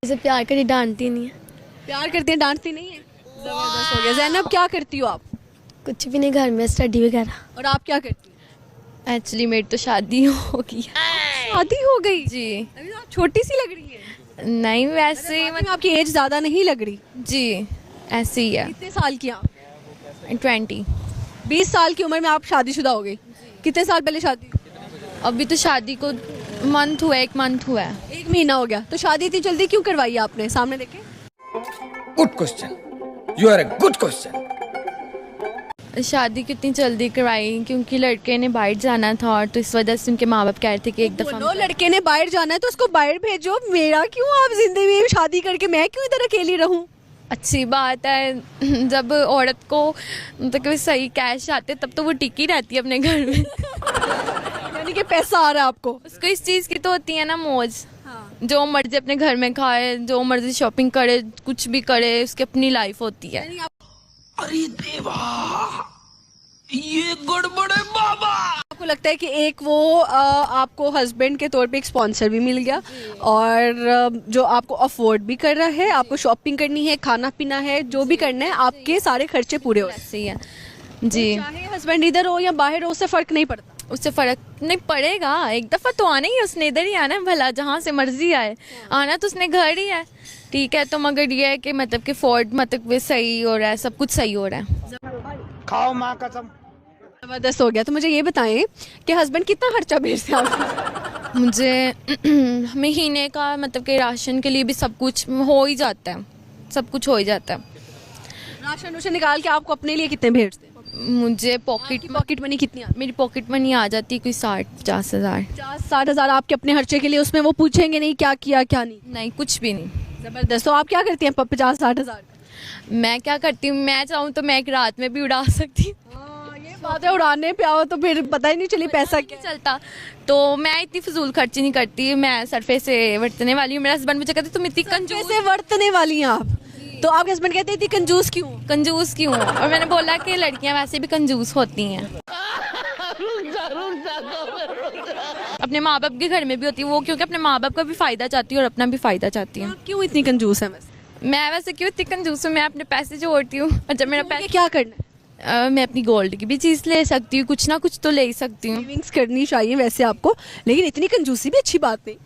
इसे प्यार करी डांटती नहीं है। प्यार करती हैं, डांटती नहीं है। जबरदस्त हो गया। ज़ैनब, क्या करती हो आप? कुछ भी नहीं, घर में स्टडी वगैरह। और आप क्या करती हैं? एक्चुअली मेरी तो शादी हो गई। शादी हो गई जी अभी तो आप छोटी सी लग रही है। नहीं, वैसे ही मतलब आपकी एज ज़्यादा नहीं लग रही। जी ऐसे ही है। कितने साल की आप? 20। 20 साल की उम्र में आप शादीशुदा हो गई। कितने साल पहले शादी? अभी तो शादी को मंथ हुआ है, 1 मंथ हुआ है। 1 महीना हो गया। तो शादी इतनी जल्दी क्यों करवाई आपने? सामने देखे। Good question, you are a good question. शादी कितनी जल्दी करवाई क्योंकि लड़के ने बाहर जाना था, और तो इस वजह से उनके माँ बाप कह रहे थे कि एक दफ़ा बोलो, लड़के ने बाहर जाना है तो उसको बाहर भेजो। मेरा क्यों आप जिंदगी में शादी करके मैं क्यों इधर अकेली रहूं? अच्छी बात है। जब औरत को मतलब कोई सही कैश आते तब तो वो टिकी रहती है अपने घर में। यानी कि पैसा आ रहा है आपको। उसको इस चीज़ की तो होती है ना मौज। जो मर्जी अपने घर में खाए, जो मर्जी शॉपिंग करे, कुछ भी करे, उसकी अपनी लाइफ होती है। अरे देवा, ये गड़बड़ है बाबा। आपको लगता है कि एक वो आपको हस्बैंड के तौर पे एक स्पॉन्सर भी मिल गया, और जो आपको अफोर्ड भी कर रहा है, आपको शॉपिंग करनी है, खाना पीना है, जो भी करना है, आपके सारे खर्चे पूरे हो रहे हैं। ऐसे ही है जी। चाहे हस्बैंड इधर हो या बाहर हो, उससे फर्क नहीं पड़ता। उससे फर्क नहीं पड़ेगा, एक दफ़ा तो आना ही है, उसने इधर ही आना है, भला जहाँ से मर्जी आए आना तो उसने घर ही है। ठीक है, तो मगर ये है कि मतलब कि फोर्ड मतलब वे सही हो रहा है, सब कुछ सही हो रहा है। खाओ माँ कसम। जबरदस्त हो गया। तो मुझे ये बताएं कि हस्बैंड कितना खर्चा भेजते हैं आपको? मुझे महीने का मतलब कि राशन के लिए भी सब कुछ हो ही जाता है, सब कुछ हो ही जाता है। राशन वाशन निकाल के आपको अपने लिए कितने भेजते हैं? मुझे पॉकेट मनी कितनी आती मेरी पॉकेट मनी आ जाती है कोई 60-50 हज़ार। है? 50-60 हज़ार आपके अपने खर्चे के लिए। उसमें वो पूछेंगे नहीं क्या किया क्या नहीं? नहीं, कुछ भी नहीं। जबरदस्त। तो आप क्या करती हैं 50-60 हज़ार? मैं क्या करती हूँ, मैं चाहूँ तो मैं एक रात में भी उड़ा सकती हूँ। ये बात है, उड़ाने पे आओ तो फिर पता ही नहीं चली पैसा क्या नहीं चलता। तो मैं इतनी फजूल खर्ची नहीं करती, मैं सरफे से बरतने वाली हूँ। मेरा हस्बैंड मुझे कहते तुम इतनी कंजूस से वर्तने वाली हैं आप। तो आपके हस्बैंड कहते हैं इतनी कंजूस क्यों? और मैंने बोला कि लड़कियां वैसे भी कंजूस होती हैं। अपने माँ बाप के घर में भी होती है वो, क्योंकि अपने माँ बाप का भी फायदा चाहती है और अपना भी फायदा चाहती है। आप क्यों इतनी कंजूस है? मैं वैसे क्यों इतनी कंजूस हूँ, मैं अपने पैसे जोड़ती हूँ, और जब मेरा पैसा क्या करना है? मैं अपनी गोल्ड की भी चीज़ ले सकती हूँ, कुछ ना कुछ तो ले ही सकती हूँ। सेविंग्स करनी चाहिए वैसे आपको, लेकिन इतनी कंजूसी भी अच्छी बात नहीं।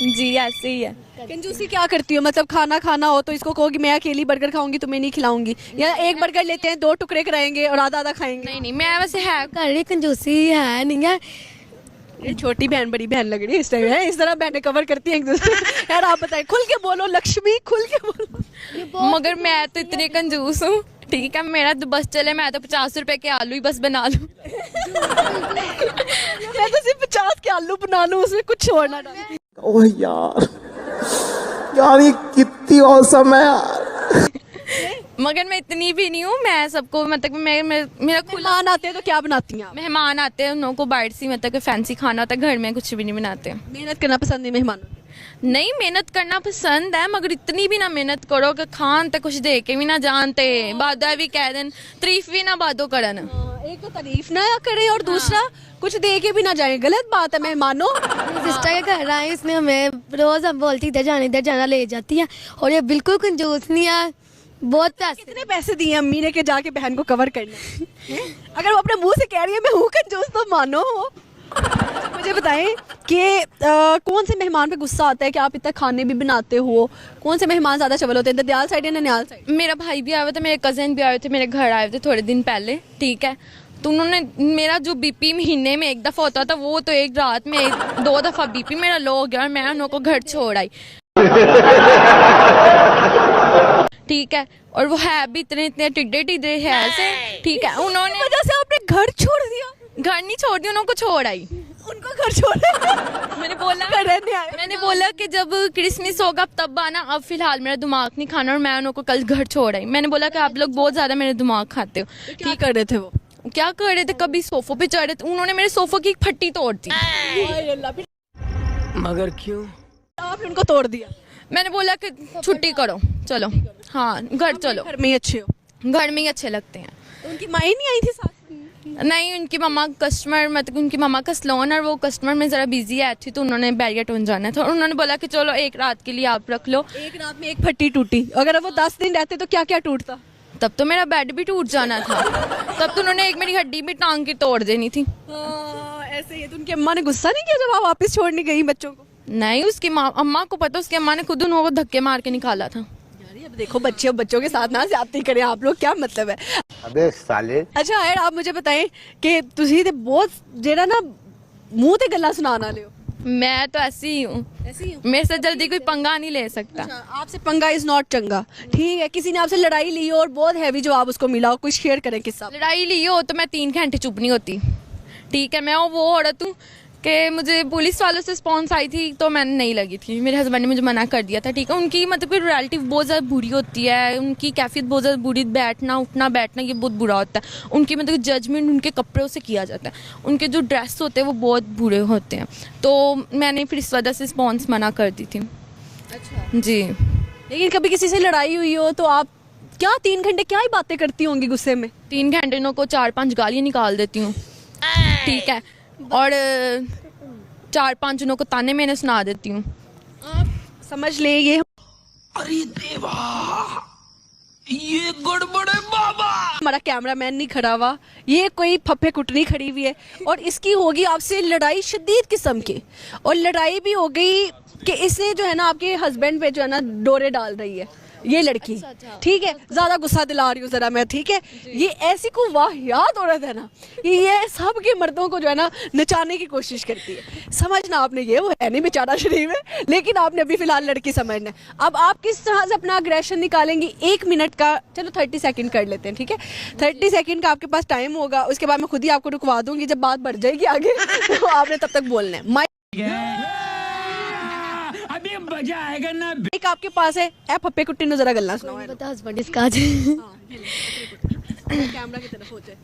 जी ऐसे ही है। कंजूसी क्या करती हो? मतलब खाना हो तो इसको कहोगी मैं अकेली बर्गर खाऊंगी, तुम्हें नहीं खिलाऊंगी, या एक बर्गर लेते हैं 2 टुकड़े कराएंगे और आधा आधा खाएंगे? नहीं, मैं वैसे है कर रही कंजूसी है नहीं है। ये छोटी बहन बड़ी बहन लग रही है इस टाइम, है इस तरह बहनें कवर करती हैं एक दूसरे। यार आप बताएं, खुल के बोलो लक्ष्मी, खुल के बोलो। मगर मैं तो इतनी कंजूस हूँ, ठीक है, मेरा तो बस चले, मैं तो 50 रुपए के आलू ही बस बना लूँ। मैं तो सिर्फ 50 के आलू बना लूँ, उसमें कुछ छोड़ना डाल। ओह यार, यार ये कितनी औसम है यार। मगर मैं इतनी भी नहीं हूँ, मैं सबको मतलब मेरा खुला। मेहमान आते हैं तो क्या बनाती हैं आप? मेहमान आते हैं, उन लोगों को बाहर से मतलब कि फैंसी खाना होता है, घर में कुछ भी नहीं बनाते। मेहनत करना पसंद नहीं मेहमानों? नहीं, मेहनत करना पसंद है, मगर इतनी भी ना मेहनत करो कि खान तक कुछ दे के भी ना जानते, बादा भी कह दें, तारीफ भी ना बादो करन। एक तो तारीफ ना करे और दूसरा कुछ दे के भी ना जाए, गलत बात है मेहमानों। सिस्टर के घर आए, इसने हमें रोज हम बोलती इधर जाना ले जाती है, और ये बिल्कुल कंजूस नहीं है। बहुत पैसे। कितने पैसे दिए अम्मी ने कि जाके बहन को कवर करना? अगर वो अपने मुंह से कह रही है मैं हूँ कंजूस, तो मानो हो। मुझे बताएं कि कौन से मेहमान पे गुस्सा आता है कि आप इतना खाने भी बनाते हो? कौन से मेहमान ज्यादा चवल होते हैं, ददयाल साइड या ननिहाल साइड? मेरा भाई भी आया हुआ था, मेरे कजन भी आए थे, मेरे घर आए थे थोड़े दिन पहले, ठीक है, तो उन्होंने मेरा जो बीपी महीने में एक दफ़ा होता था, वो तो एक रात में 2 दफ़ा बीपी मेरा लो हो गया, और मैं उन को घर छोड़ आई। ठीक है, और वो है भी इतने टिड्डे है ऐसे, ठीक है, उन्होंने वजह से आपने घर छोड़ दिया? घर नहीं छोड़ दिया, उनको छोड़ आई। उनको घर छोड़ मैंने बोला कि जब क्रिसमस होगा तब आना, अब फिलहाल मेरा दिमाग नहीं खाना, और मैं उनको कल घर छोड़ आई। मैंने बोला कि आप लोग बहुत ज्यादा मेरे दिमाग खाते हो। ठीक कर रहे थे वो? क्या कर रहे थे, कभी सोफों पे चढ़ रहे थे, उन्होंने मेरे सोफो की एक फट्टी तोड़ दी। मगर क्यों? आपने उनको तोड़ दिया? मैंने बोला कि छुट्टी करो, चलो, हाँ घर चलो, घर में ही अच्छे हो? घर में ही अच्छे लगते हैं। तो उनकी माँ ही नहीं आई थी साथ? नहीं, उनकी मम्मा कस्टमर, मतलब उनकी मम्मा का सलोन और वो कस्टमर में ज़रा बिजी है थी, तो उन्होंने बैरियर टूट जाना था। उन्होंने बोला कि चलो एक रात के लिए आप रख लो। एक रात में एक फट्टी टूटी, अगर वो 10 दिन रहते तो क्या क्या टूटता? तब तो मेरा बेड भी टूट जाना था। तब तो उन्होंने एक मेरी हड्डी भी टांग के तोड़ देनी थी। ऐसे ही है। तो उनकी अम्मा ने गुस्सा नहीं किया जब आप वापस छोड़ने गई बच्चों को? नहीं, उसकी अम्मा को पता, उसकी अम्मा ने खुद उनको धक्के मार के निकाला था। यार अब देखो, बच्चों के साथ ना ज्यादती करें आप लोग, क्या मतलब है? अबे साले। अच्छा यार, आप मुझे बताएं कि तुसी ते बहुत जेड़ा ना मुंह ते गल्ला सुनाने वाले हो। मैं तो ऐसी ही हूँ, ऐसे ही हो? मेरे से जल्दी कोई पंगा नहीं ले सकता। अच्छा, आपसे पंगा इज नॉट चंगा, ठीक है। किसी ने आपसे लड़ाई ली हो और बहुत हैवी जवाब उसको मिला हो, कुछ शेयर करें किस्सा। लड़ाई ली हो तो मैं 3 घंटे चुप नहीं होती, ठीक है। मैं वो औरत हूँ कि मुझे पुलिस वालों से रिस्पॉन्स आई थी तो मैंने नहीं लगी थी, मेरे हस्बैंड ने मुझे मना कर दिया था, ठीक है। उनकी मतलब कि रिलेटिव बहुत ज़्यादा बुरी होती है, उनकी कैफियत बहुत ज़्यादा बुरी, बैठना उठना बैठना ये बहुत बुरा होता है। उनकी मतलब जजमेंट उनके कपड़ों से किया जाता है, उनके जो ड्रेस होते हैं वो बहुत बुरे होते हैं, तो मैंने फिर इस वजह से रिस्पॉन्स मना कर दी थी। अच्छा, जी। लेकिन कभी किसी से लड़ाई हुई हो तो आप क्या 3 घंटे क्या ही बातें करती होंगी गुस्से में? 3 घंटे इन्हों को 4-5 गालियाँ निकाल देती हूँ, ठीक है, और 4-5 उन्हों को ताने मैंने सुना देती हूँ। आप समझ लें ये अरे देवा, ये गड़बड़ है बाबा। हमारा कैमरामैन नहीं खड़ा हुआ, ये कोई फप्पे कुटनी खड़ी हुई है और इसकी होगी आपसे लड़ाई शदीद किस्म की। और लड़ाई भी हो गई कि इसने जो है ना आपके हस्बैंड पे जो है ना डोरे डाल रही है ये लड़की, ठीक है। ज्यादा गुस्सा दिला रही हूँ जरा मैं, ठीक है। ये ऐसी को वाहियात औरत है ना कि ये सब के मर्दों को जो है ना नचाने की कोशिश करती है। समझना आपने, ये वो है नहीं बेचारा शरीफ है, लेकिन आपने अभी फिलहाल लड़की समझना है। अब आप किस तरह से अपना अग्रेशन निकालेंगी? 1 मिनट का, चलो 30 सेकंड कर लेते हैं, ठीक है। 30 सेकंड का आपके पास टाइम होगा, उसके बाद मैं खुद ही आपको रुकवा दूंगी। जब बात बढ़ जाएगी आगे तो आपने तब तक बोलना है। अभी मजा आएगा ना। एक आपके पास है, ए फप्पे कुट्टी ने जरा गल्ला सुनाओ। पता हस्बैंड इसका आज कैमरा की तरफ हो जाए।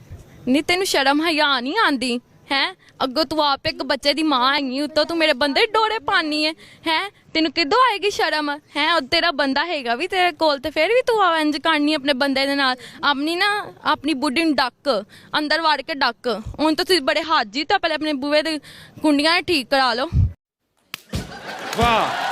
नहीं, तेन शर्म हया नहीं आंदी है? अगो तू आप एक बच्चे दी मां आई, उत्तों तू मेरे बंदे डोरे पानी है तेन किदों आएगी शर्म है? और तेरा बंदा हैगा भी तेरे कोल, ते फिर भी तू इंज करनी अपने बंदे दे नाल। अपनी बुढ़ी नूं डक, अंदर वड़ के डक। हुण तो तुसीं बड़े हाजी, तो पहले अपने बूहे दे कुंडियां ठीक करा लो। वाह